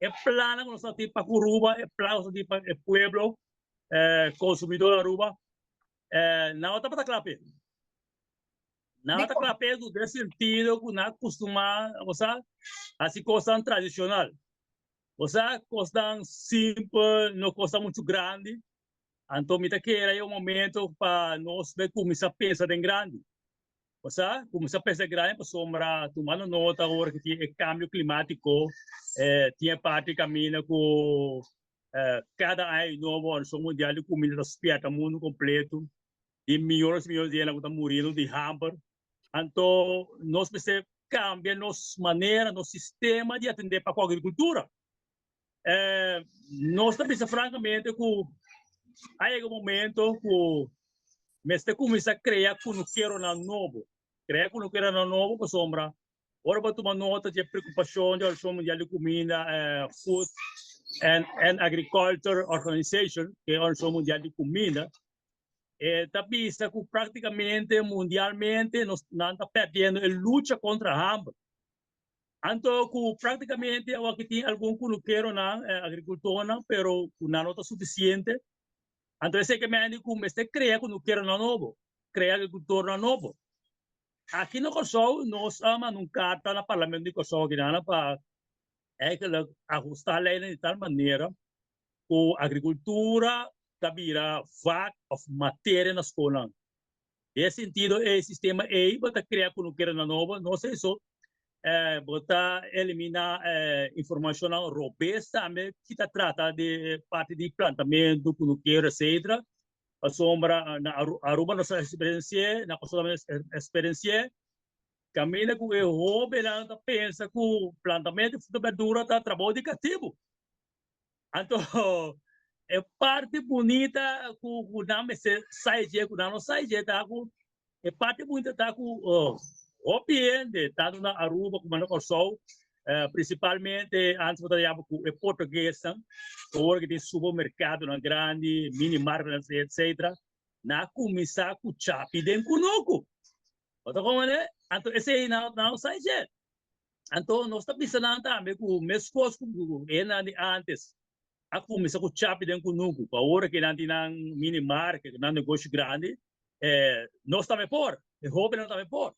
é plano que nós temos para Curuba, é plano que nós temos para o pueblo, consumidor Aruba, não está para clape. Não está clape no sentido que não costuma, assim, coisa tradicional. Coisa simples, não coisa muito grande. Então, me queira é o momento para nós começar a pensar em grande. Começar a pensar grande para sombra, tomando nota agora que tem câmbio climático, tinha parte que caminha com cada ano novo, a Organização Mundial de Comida respeita o mundo completo, e milhões de gente estão morrendo de hambre. Então, nós precisamos cambiar nossa maneira, nosso sistema de atender para a agricultura. Nós também, francamente, que há um momento que nós começamos a criar conhecimento novo. Criar conhecimento novo, por sombra. Agora, para tomar nota de preocupação da Organização Mundial de Comida, Food and Agriculture Organization, que é a Organização Mundial de Comida, está vista que praticamente, mundialmente, nós estamos perdendo a luta contra a hambre. Então, praticamente, aqui tem algum conhecimento na agricultura, mas não está suficiente. Então, esse que me começa a criar conhecimento novo, criar agricultura novo. Aqui no Kosovo, nós amamos um carta no Parlamento de Kosovo para ajustar a lei de tal maneira que a agricultura vira fact of matéria na escola. Nesse sentido, o sistema aí para criar conhecimento novo, não sei se botar eliminar informação robusta também que trata de parte de plantamento, conhecimento, etc. A sombra na Aruba nossa experiência, na Kosovo experiência, caminha com o hobby, ela pensa que o plantamento de verdura está trabalho educativo. Então, é parte bonita que o nome sai de, que não sai de, tá com é parte bonita tá com hobby de tá na Aruba como no Kosovo, principalmente antes de trabalhar com o português, agora que tem supermercado na grande, mini market, etc. Na começar com chapi dentro conosco. Então, como é? Então, esse aí não sai de. Então, nós estamos pensando também com meus coisas que antes. A começar com chapi dentro conosco. Para agora que não tem mini market, não negócio grande, nós também por. O hobby não também por.